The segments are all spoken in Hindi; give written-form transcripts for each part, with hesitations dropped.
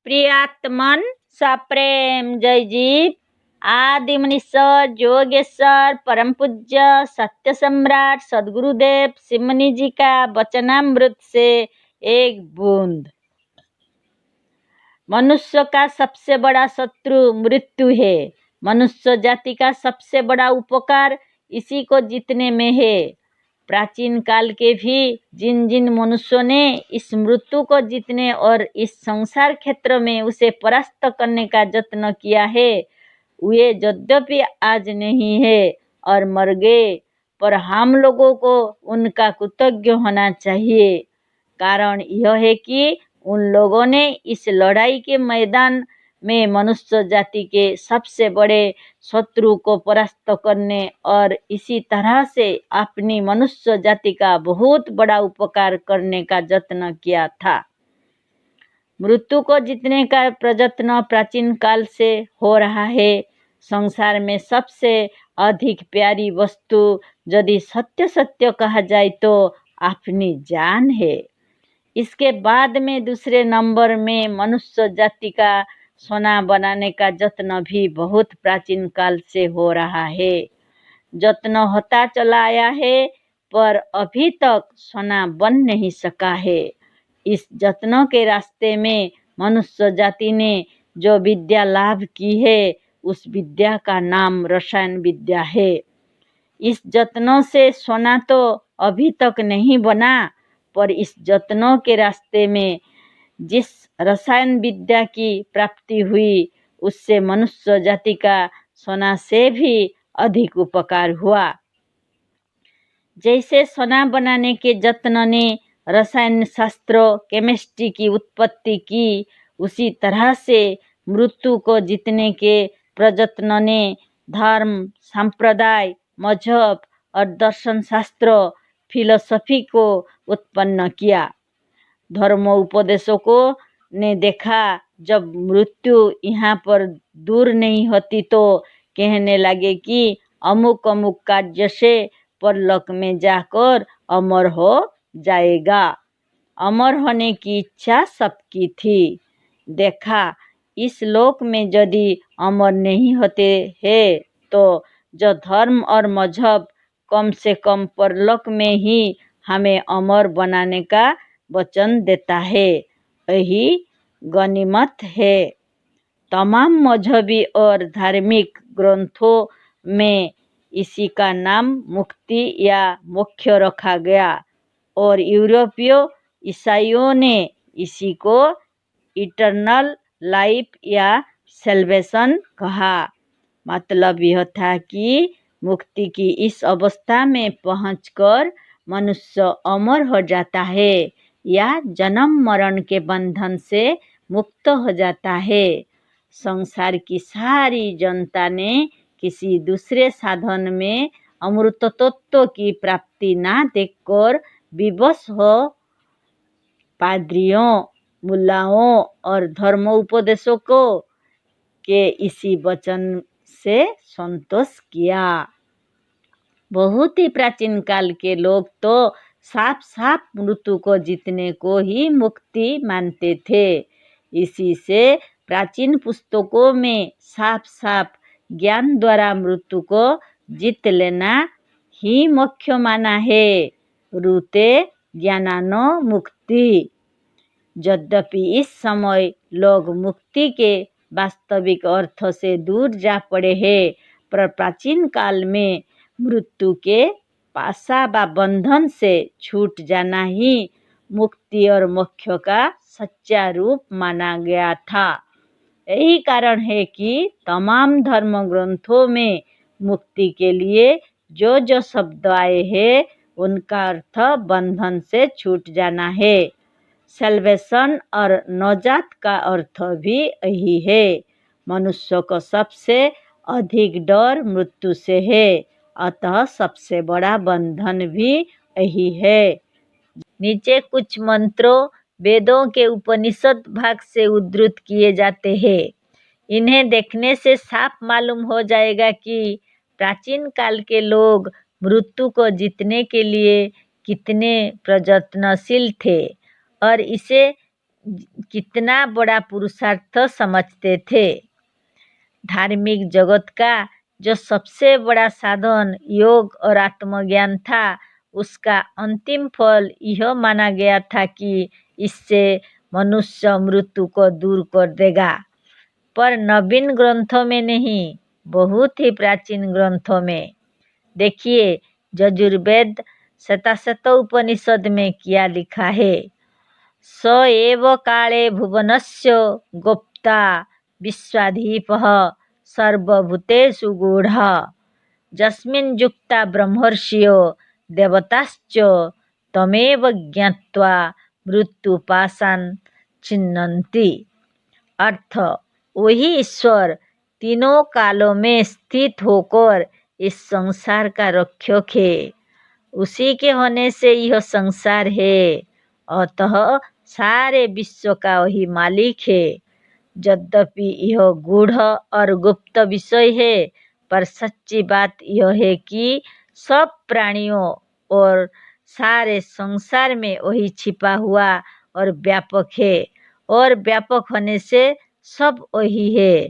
प्रियात्मन सप्रेम जय जीव आदि मुनीश्वर योगेश्वर परम पूज्य सत्य सम्राट सदगुरुदेव सिमनी जी का वचनामृत से एक बूंद। मनुष्य का सबसे बड़ा शत्रु मृत्यु है। मनुष्य जाति का सबसे बड़ा उपकार इसी को जीतने में है। प्राचीन काल के भी जिन जिन मनुष्यों ने इस मृत्यु को जीतने और इस संसार क्षेत्र में उसे परास्त करने का यत्न किया है, वे यद्यपि आज नहीं है और मर गए, पर हम लोगों को उनका कृतज्ञ होना चाहिए। कारण यह है कि उन लोगों ने इस लड़ाई के मैदान में मनुष्य जाति के सबसे बड़े शत्रु को परास्त करने और इसी तरह से अपनी मनुष्य जाति का बहुत बड़ा उपकार करने का यत्न किया था। मृत्यु को जीतने का प्रयत्न प्राचीन काल से हो रहा है। संसार में सबसे अधिक प्यारी वस्तु यदि सत्य सत्य कहा जाए तो अपनी जान है। इसके बाद में दूसरे नंबर में मनुष्य जाति का सोना बनाने का यत्न भी बहुत प्राचीन काल से हो रहा है। यत्न होता चला आया है, पर अभी तक सोना बन नहीं सका है। इस यत्नों के रास्ते में मनुष्य जाति ने जो विद्या लाभ की है, उस विद्या का नाम रसायन विद्या है। इस यत्नों से सोना तो अभी तक नहीं बना, पर इस यत्नों के रास्ते में जिस रसायन विद्या की प्राप्ति हुई, उससे मनुष्य जाति का सोना से भी अधिक उपकार हुआ। जैसे सोना बनाने के यत्न ने रसायन शास्त्र केमिस्ट्री की उत्पत्ति की, उसी तरह से मृत्यु को जीतने के प्रयत्न ने धर्म, संप्रदाय, मजहब और दर्शन शास्त्र, फिलोसफी को उत्पन्न किया। धर्म उपदेशकों ने देखा जब मृत्यु यहाँ पर दूर नहीं होती तो कहने लगे कि अमुक अमुक कार्य से परलोक में जाकर अमर हो जाएगा। अमर होने की इच्छा सबकी थी। देखा इस लोक में यदि अमर नहीं होते हैं तो जो धर्म और मजहब कम से कम परलोक में ही हमें अमर बनाने का वचन देता है, यही गनीमत है। तमाम मजहबी और धार्मिक ग्रंथों में इसी का नाम मुक्ति या मोक्ष रखा गया और यूरोपीय ईसाइयों ने इसी को इटर्नल लाइफ या सैल्वेशन कहा। मतलब यह था कि मुक्ति की इस अवस्था में पहुंचकर मनुष्य अमर हो जाता है या जन्म मरण के बंधन से मुक्त हो जाता है। संसार की सारी जनता ने किसी दूसरे साधन में अमृत तत्व की प्राप्ति ना देखकर विवश हो पादरियों, मुल्लाओं और धर्म उपदेशकों के इसी वचन से संतोष किया। बहुत ही प्राचीन काल के लोग तो साफ साफ मृत्यु को जीतने को ही मुक्ति मानते थे। इसी से प्राचीन पुस्तकों में साफ साफ ज्ञान द्वारा मृत्यु को जीत लेना ही मोक्ष माना है। रूते ज्ञानानो मुक्ति। यद्यपि इस समय लोग मुक्ति के वास्तविक अर्थ से दूर जा पड़े हैं, पर प्राचीन काल में मृत्यु के पाशा व बंधन से छूट जाना ही मुक्ति और मोक्ष का सच्चा रूप माना गया था। यही कारण है कि तमाम धर्म ग्रंथों में मुक्ति के लिए जो जो शब्द आए हैं, उनका अर्थ बंधन से छूट जाना है। सैल्वेशन और नजात का अर्थ भी यही है। मनुष्य को सबसे अधिक डर मृत्यु से है, अतः सबसे बड़ा बंधन भी यही है। नीचे कुछ मंत्रों वेदों के उपनिषद भाग से उद्धृत किए जाते हैं। इन्हें देखने से साफ मालूम हो जाएगा कि प्राचीन काल के लोग मृत्यु को जीतने के लिए कितने प्रयत्नशील थे और इसे कितना बड़ा पुरुषार्थ समझते थे। धार्मिक जगत का जो सबसे बड़ा साधन योग और आत्मज्ञान था, उसका अंतिम फल यह माना गया था कि इससे मनुष्य मृत्यु को दूर कर देगा। पर नवीन ग्रंथों में नहीं, बहुत ही प्राचीन ग्रंथों में देखिए, यजुर्वेद शतशत उपनिषद में क्या लिखा है। स एव काले भुवनस्य गोप्ता विश्वाधीपः सर्वभूतेषु गूढ़ः यस्मिन् युक्ता ब्रह्मर्षियो देवताश्च तमेव ज्ञात्वा मृत्युपाशान् छिन्नन्ति। अर्थ, वही ईश्वर तीनों कालों में स्थित होकर इस संसार का रक्षक है। उसी के होने से यह संसार है, अतः सारे विश्व का वही मालिक है। यद्यपि यह गूढ़ और गुप्त विषय है, पर सच्ची बात यह है कि सब प्राणियों और सारे संसार में वही छिपा हुआ और व्यापक है, और व्यापक होने से सब वही है।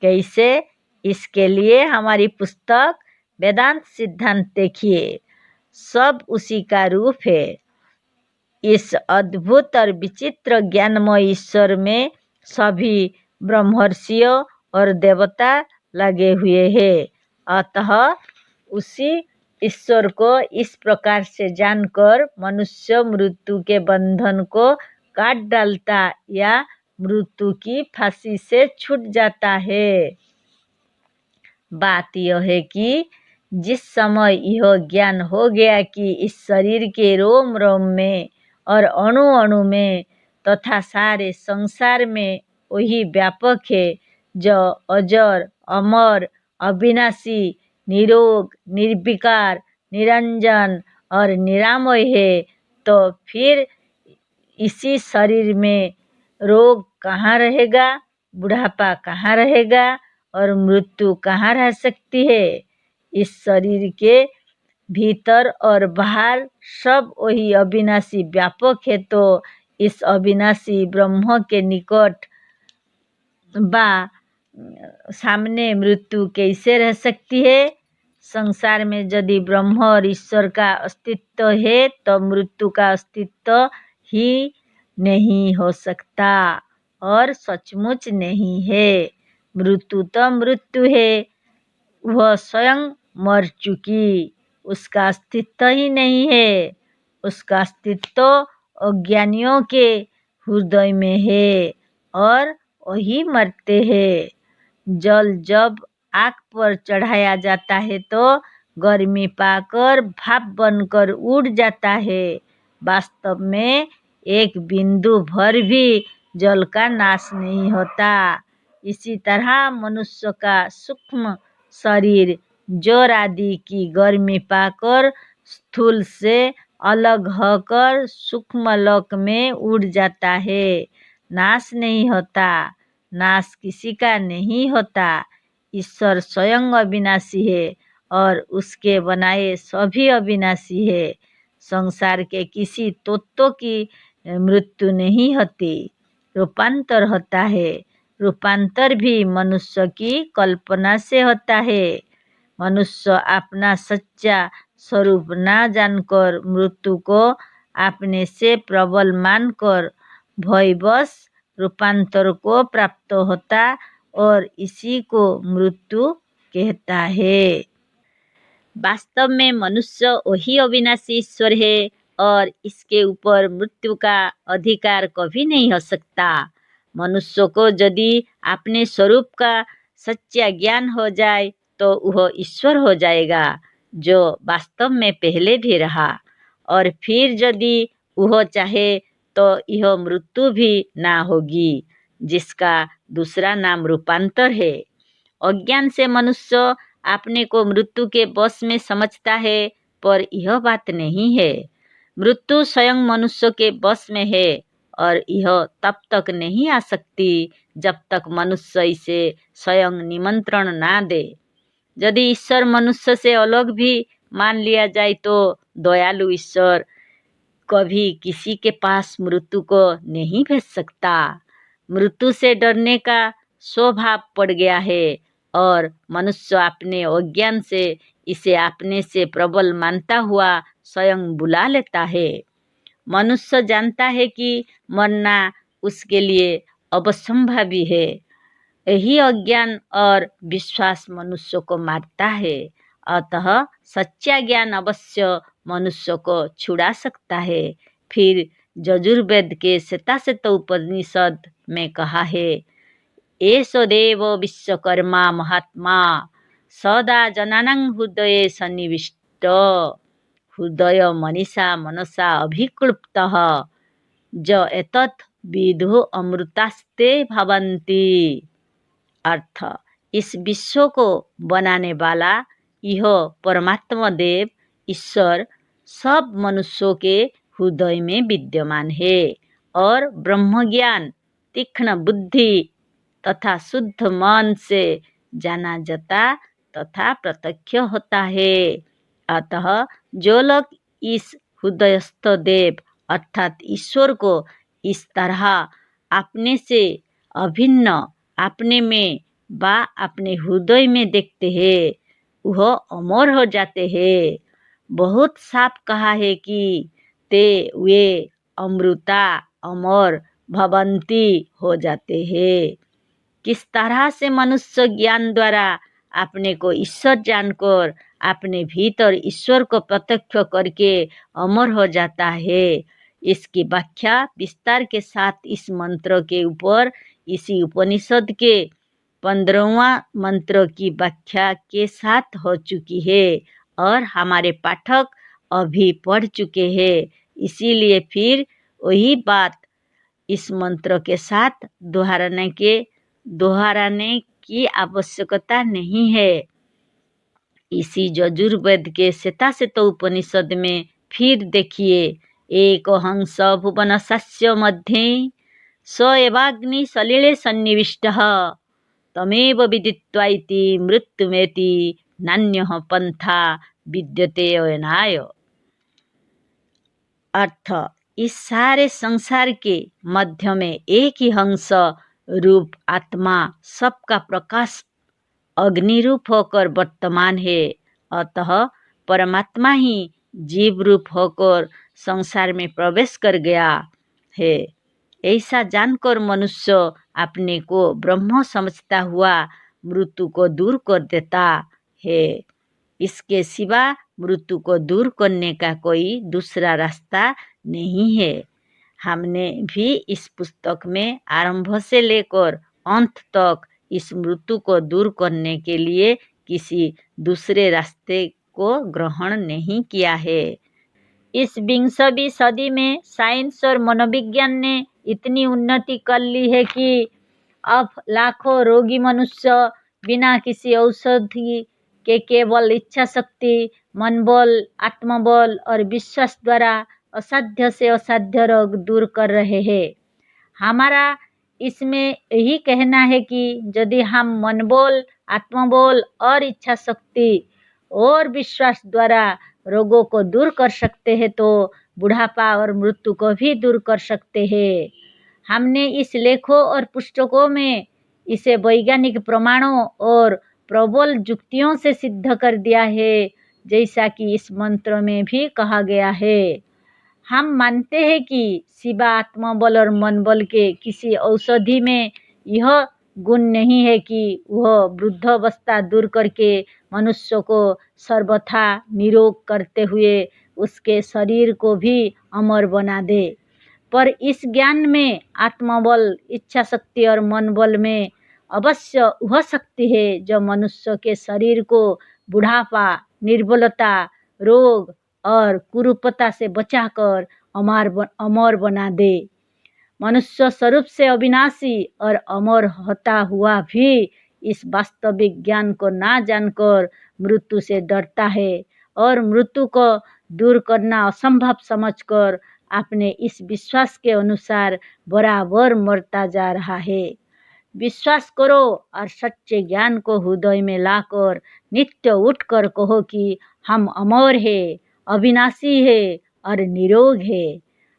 कैसे? इसके लिए हमारी पुस्तक वेदांत सिद्धांत देखिए, सब उसी का रूप है। इस अद्भुत और विचित्र ज्ञानमय ईश्वर में सभी ब्रह्मर्षियों और देवता लगे हुए हैं। अतः उसी ईश्वर को इस प्रकार से जानकर मनुष्य मृत्यु के बंधन को काट डालता या मृत्यु की फांसी से छूट जाता है। बात यह है कि जिस समय यह ज्ञान हो गया कि इस शरीर के रोम रोम में और अणु अणु में तथा सारे संसार में वही व्यापक है, जो अजर अमर अविनाशी निरोग निर्विकार निरंजन और निरामय है, तो फिर इसी शरीर में रोग कहाँ रहेगा, बुढ़ापा कहाँ रहेगा और मृत्यु कहाँ रह सकती है। इस शरीर के भीतर और बाहर सब वही अविनाशी व्यापक है, तो इस अविनाशी ब्रह्म के निकट सामने मृत्यु कैसे रह सकती है। संसार में यदि ब्रह्म और ईश्वर का अस्तित्व है, तो मृत्यु का अस्तित्व ही नहीं हो सकता और सचमुच नहीं है। मृत्यु तो मृत्यु है, वह स्वयं मर चुकी, उसका अस्तित्व ही नहीं है। उसका अस्तित्व अज्ञानियों के हृदय में है और वही मरते हैं। जल जब आग पर चढ़ाया जाता है तो गर्मी पाकर भाप बनकर उड़ जाता है। वास्तव में एक बिंदु भर भी जल का नाश नहीं होता। इसी तरह मनुष्य का सूक्ष्म शरीर ज्वर आदि की गर्मी पाकर स्थूल से अलग होकर सूक्ष्म लोक में उड़ जाता है, नाश नहीं होता। नाश किसी का नहीं होता। ईश्वर स्वयं अविनाशी है और उसके बनाए सभी अविनाशी है। संसार के किसी तत्व की मृत्यु नहीं होती, रूपांतर होता है। रूपांतर भी मनुष्य की कल्पना से होता है। मनुष्य अपना सच्चा स्वरूप ना जानकर मृत्यु को अपने से प्रबल मानकर भयवश रूपांतर को प्राप्त होता और इसी को मृत्यु कहता है। वास्तव में मनुष्य वही अविनाशी ईश्वर है और इसके ऊपर मृत्यु का अधिकार कभी नहीं हो सकता। मनुष्य को यदि अपने स्वरूप का सच्चा ज्ञान हो जाए तो वह ईश्वर हो जाएगा, जो वास्तव में पहले भी रहा। और फिर यदि वह चाहे तो यह मृत्यु भी ना होगी, जिसका दूसरा नाम रूपांतर है। अज्ञान से मनुष्य अपने को मृत्यु के वश में समझता है, पर यह बात नहीं है। मृत्यु स्वयं मनुष्य के वश में है और यह तब तक नहीं आ सकती जब तक मनुष्य इसे स्वयं निमंत्रण ना दे। यदि ईश्वर मनुष्य से अलग भी मान लिया जाए तो दयालु ईश्वर कभी किसी के पास मृत्यु को नहीं भेज सकता। मृत्यु से डरने का स्वभाव पड़ गया है और मनुष्य अपने अज्ञान से इसे अपने से प्रबल मानता हुआ स्वयं बुला लेता है। मनुष्य जानता है कि मरना उसके लिए अवसंभावी है। यही अज्ञान और विश्वास मनुष्य को मारता है। अतः सच्चा ज्ञान अवश्य मनुष्य को छुड़ा सकता है। फिर यजुर्वेद के श्वेताश्वेत उपनिषद में कहा है, एषो देव विश्वकर्मा महात्मा सदा जनानां हृदये सन्निविष्ट हृदय मनीषा मनसा अभिक्लुप्तः ज एतत् विदु अमृतास्ते भवन्ति। अर्थ, इस विश्व को बनाने वाला यह परमात्मा देव ईश्वर सब मनुष्यों के हृदय में विद्यमान है और ब्रह्म ज्ञान तीक्ष्ण बुद्धि तथा शुद्ध मन से जाना जाता तथा प्रत्यक्ष होता है। अतः जो लोग इस हृदयस्थ देव अर्थात ईश्वर को इस तरह अपने से अभिन्न अपने में व अपने हृदय में देखते हैं वह अमर हो जाते हैं। बहुत साफ कहा है कि ते वे अमृता अमर भवंती हो जाते हैं। किस तरह से मनुष्य ज्ञान द्वारा अपने को ईश्वर जानकर अपने भीतर ईश्वर को प्रत्यक्ष करके अमर हो जाता है, इसकी व्याख्या विस्तार के साथ इस मंत्र के ऊपर इसी उपनिषद के 15वां मंत्र की व्याख्या के साथ हो चुकी है और हमारे पाठक अभी पढ़ चुके हैं। इसीलिए फिर वही बात इस मंत्र के साथ दोहराने की आवश्यकता नहीं है। इसी यजुर्वेद के श्वेताश्वेत उपनिषद में फिर देखिए, एक हंस भुवन सस्य मध्ये स एवाग्नि सलिले सन्निविष्टः तमेव विदित्वा इति मृत्युमेति नान्यः पंथा विद्यते अयनाय। अर्थ, इस सारे संसार के मध्य में एक ही हंस रूप आत्मा सबका प्रकाश अग्नि रूप होकर वर्तमान है। अतः परमात्मा ही जीव रूप होकर संसार में प्रवेश कर गया है। ऐसा जानकर मनुष्य अपने को ब्रह्म समझता हुआ मृत्यु को दूर कर देता है। इसके सिवा मृत्यु को दूर करने का कोई दूसरा रास्ता नहीं है। हमने भी इस पुस्तक में आरंभ से लेकर अंत तक इस मृत्यु को दूर करने के लिए किसी दूसरे रास्ते को ग्रहण नहीं किया है। इस 20वीं सदी में साइंस और मनोविज्ञान ने इतनी उन्नति कर ली है कि अब लाखों रोगी मनुष्य बिना किसी औषधि के केवल इच्छा शक्ति, मनबल, आत्मबल और विश्वास द्वारा असाध्य से असाध्य रोग दूर कर रहे हैं। हमारा इसमें यही कहना है कि यदि हम मनबल, आत्मबल और इच्छा शक्ति और विश्वास द्वारा रोगों को दूर कर सकते हैं तो बुढ़ापा और मृत्यु को भी दूर कर सकते हैं। हमने इस लेखों और पुस्तकों में इसे वैज्ञानिक प्रमाणों और प्रबल युक्तियों से सिद्ध कर दिया है, जैसा कि इस मंत्र में भी कहा गया है। हम मानते हैं कि सिवा आत्मबल और मनबल के किसी औषधि में यह गुण नहीं है कि वह वृद्धावस्था दूर करके मनुष्य को सर्वथा निरोग करते हुए उसके शरीर को भी अमर बना दे। पर इस ज्ञान में आत्मबल, इच्छा शक्ति और मनबल में अवश्य वह शक्ति है जो मनुष्य के शरीर को बुढ़ापा, निर्बलता, रोग और कुरूपता से बचाकर अमर बना दे। मनुष्य स्वरूप से अविनाशी और अमर होता हुआ भी इस वास्तविक ज्ञान को ना जानकर मृत्यु से डरता है और मृत्यु को दूर करना असंभव समझकर अपने इस विश्वास के अनुसार बराबर मरता जा रहा है। विश्वास करो और सच्चे ज्ञान को हृदय में लाकर नित्य उठकर कहो कि हम अमर है, अविनाशी है और निरोग है।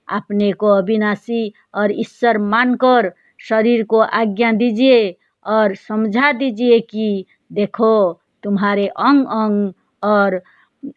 अपने को अविनाशी और ईश्वर मानकर शरीर को आज्ञा दीजिए और समझा दीजिए कि देखो तुम्हारे अंग अंग और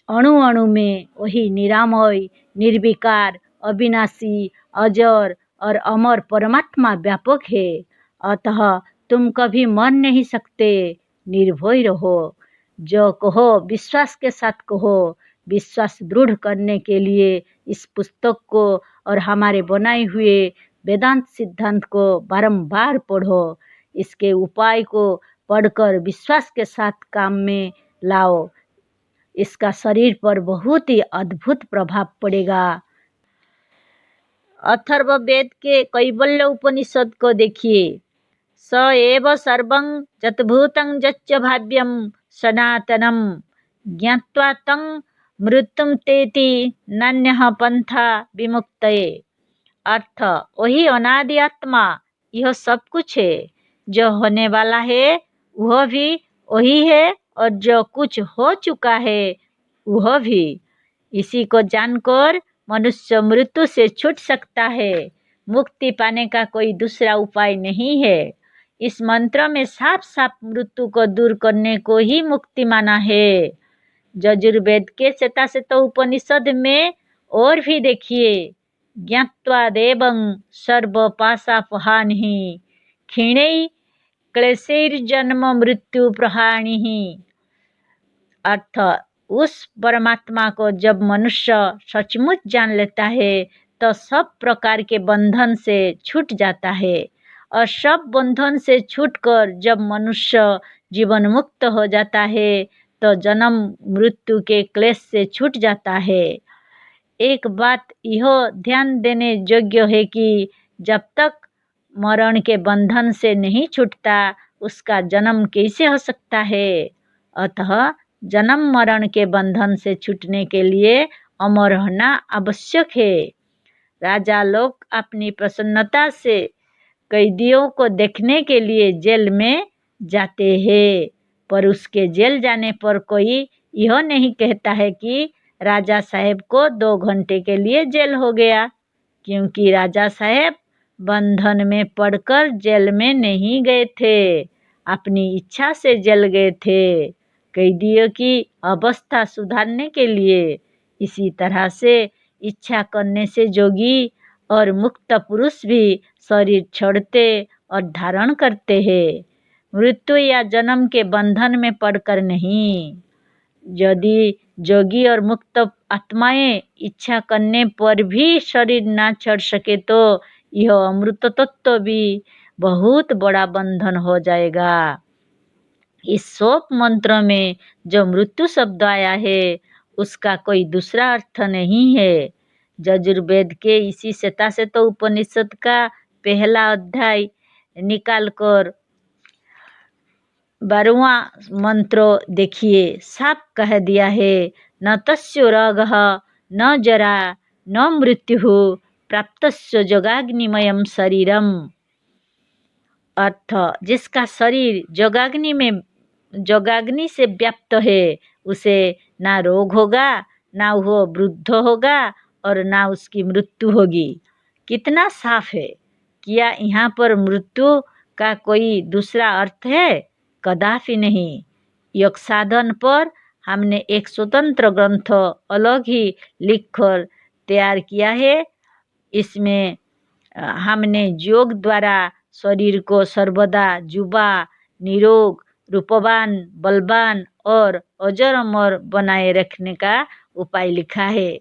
अणु अणु में वही निरामय, निर्विकार, अविनाशी, अजर और अमर परमात्मा व्यापक है। अतः तुम कभी मर नहीं सकते। निर्भय रहो। जो कहो विश्वास के साथ कहो। विश्वास दृढ़ करने के लिए इस पुस्तक को और हमारे बनाए हुए वेदांत सिद्धांत को बारंबार पढ़ो। इसके उपाय को पढ़कर विश्वास के साथ काम में लाओ। इसका शरीर पर बहुत ही अद्भुत प्रभाव पड़ेगा। अथर्ववेद के कैवल्य उपनिषद को देखिए। स एव सर्वं यद्भूतं यच्च भाव्यं सनातनं ज्ञात्वा तं मृत्युं तेति नान्यः पंथा विमुक्तये। अर्थ वही अनादि आत्मा, यह सब कुछ है। जो होने वाला है वह भी वही है और जो कुछ हो चुका है वह भी। इसी को जानकर मनुष्य मृत्यु से छूट सकता है। मुक्ति पाने का कोई दूसरा उपाय नहीं है। इस मंत्र में साफ साफ मृत्यु को दूर करने को ही मुक्ति माना है। यजुर्वेद के शताशत उपनिषद में और भी देखिए। ज्ञात्वा देवं सर्व पाशापहानिः क्षीणैः क्लेशैर्जन्म मृत्यु प्रहाणिः। अर्थ उस परमात्मा को जब मनुष्य सचमुच जान लेता है तो सब प्रकार के बंधन से छूट जाता है। और सब बंधन से छूटकर जब मनुष्य जीवन मुक्त हो जाता है तो जन्म मृत्यु के क्लेश से छूट जाता है। एक बात यह ध्यान देने योग्य है कि जब तक मरण के बंधन से नहीं छूटता उसका जन्म कैसे हो सकता है। अतः जन्म मरण के बंधन से छूटने के लिए अमर होना आवश्यक है। राजा लोग अपनी प्रसन्नता से कैदियों को देखने के लिए जेल में जाते हैं, पर उसके जेल जाने पर कोई यह नहीं कहता है कि राजा साहेब को 2 घंटे के लिए जेल हो गया, क्योंकि राजा साहेब बंधन में पड़कर जेल में नहीं गए थे, अपनी इच्छा से जेल गए थे कैदियों की अवस्था सुधारने के लिए। इसी तरह से इच्छा करने से जोगी और मुक्त पुरुष भी शरीर छोड़ते और धारण करते हैं, मृत्यु या जन्म के बंधन में पड़कर नहीं। यदि जोगी और मुक्त आत्माएं इच्छा करने पर भी शरीर ना छोड़ सके तो यह अमृत तत्व भी बहुत बड़ा बंधन हो जाएगा। इस शोक मंत्र में जो मृत्यु शब्द आया है उसका कोई दूसरा अर्थ नहीं है। यजुर्वेद के इसी शताशत उपनिषद का पहला अध्याय निकालकर 12वां मंत्र देखिए। साफ कह दिया है, न तस्य रोगः न जरा न मृत्युः प्राप्तस्य जोगाग्निमयं शरीरम। अर्थ जिसका शरीर जोगाग्नि से व्याप्त है उसे ना रोग होगा, ना वो वृद्ध होगा और ना उसकी मृत्यु होगी। कितना साफ है। क्या यहाँ पर मृत्यु का कोई दूसरा अर्थ है? कदापि नहीं। योग साधन पर हमने एक स्वतंत्र ग्रंथ अलग ही लिखकर तैयार किया है। इसमें हमने योग द्वारा शरीर को सर्वदा युवा, निरोग, रूपवान, बलवान और अजर अमर बनाए रखने का उपाय लिखा है।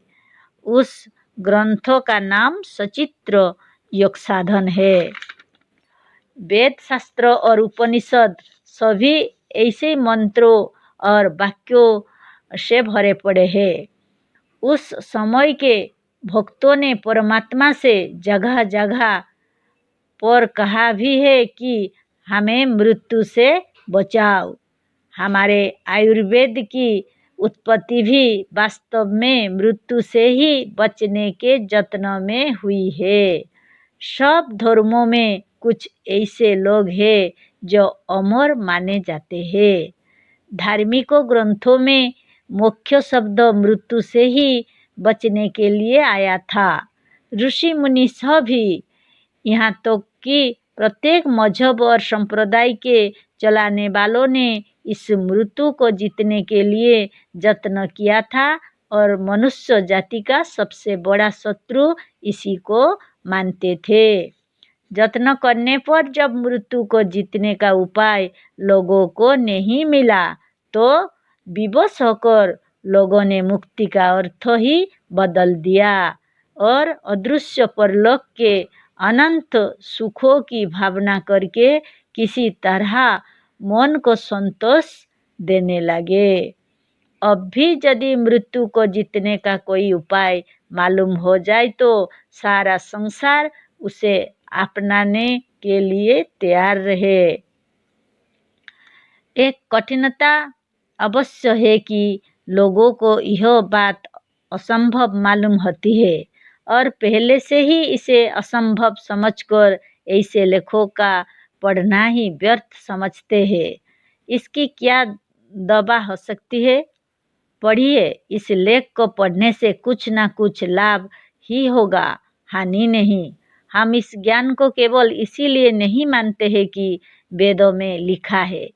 उस ग्रंथों का नाम सचित्र योग साधन है। वेद शास्त्र और उपनिषद सभी ऐसे मंत्रों और वाक्यों से भरे पड़े हैं। उस समय के भक्तों ने परमात्मा से जगह जगह पर कहा भी है कि हमें मृत्यु से बचाओ। हमारे आयुर्वेद की उत्पत्ति भी वास्तव में मृत्यु से ही बचने के यत्न में हुई है। सब धर्मों में कुछ ऐसे लोग हैं जो अमर माने जाते हैं। धार्मिक ग्रंथों में मुख्य शब्द मृत्यु से ही बचने के लिए आया था। ऋषि मुनि सभी, यहाँ तो कि प्रत्येक मजहब और संप्रदाय के चलाने वालों ने इस मृत्यु को जीतने के लिए यत्न किया था और मनुष्य जाति का सबसे बड़ा शत्रु इसी को मानते थे। यत्न करने पर जब मृत्यु को जीतने का उपाय लोगों को नहीं मिला तो विवश होकर लोगों ने मुक्ति का अर्थ ही बदल दिया और अदृश्य परलोक के अनंत सुखों की भावना करके किसी तरह मन को संतोष देने लगे। अब भी यदि मृत्यु को जीतने का कोई उपाय मालूम हो जाए तो सारा संसार उसे अपनाने के लिए तैयार रहे। एक कठिनता अवश्य है कि लोगों को यह बात असंभव मालूम होती है और पहले से ही इसे असंभव समझकर ऐसे लेखों का पढ़ना ही व्यर्थ समझते हैं। इसकी क्या दवा हो सकती है? पढ़िए, इस लेख को पढ़ने से कुछ ना कुछ लाभ ही होगा, हानि नहीं। हम इस ज्ञान को केवल इसीलिए नहीं मानते हैं कि वेदों में लिखा है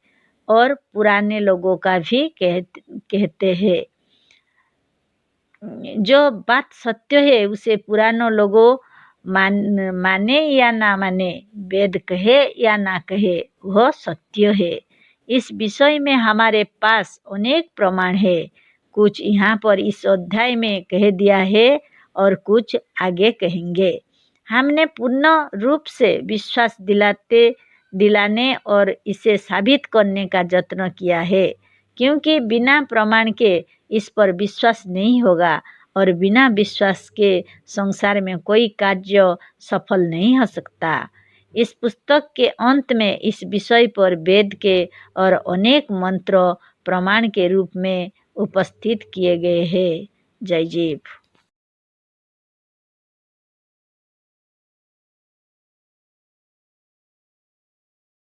और पुराने लोगों का भी कहते हैं। जो बात सत्य है उसे पुराने लोगों माने या ना माने, वेद कहे या ना कहे, वह सत्य है। इस विषय में हमारे पास अनेक प्रमाण है। कुछ यहाँ पर इस अध्याय में कह दिया है और कुछ आगे कहेंगे। हमने पूर्ण रूप से विश्वास दिलाने और इसे साबित करने का यत्न किया है, क्योंकि बिना प्रमाण के इस पर विश्वास नहीं होगा और बिना विश्वास के संसार में कोई कार्य सफल नहीं हो सकता। इस पुस्तक के अंत में इस विषय पर वेद के और अनेक मंत्र प्रमाण के रूप में उपस्थित किए गए हैं। जय जीव।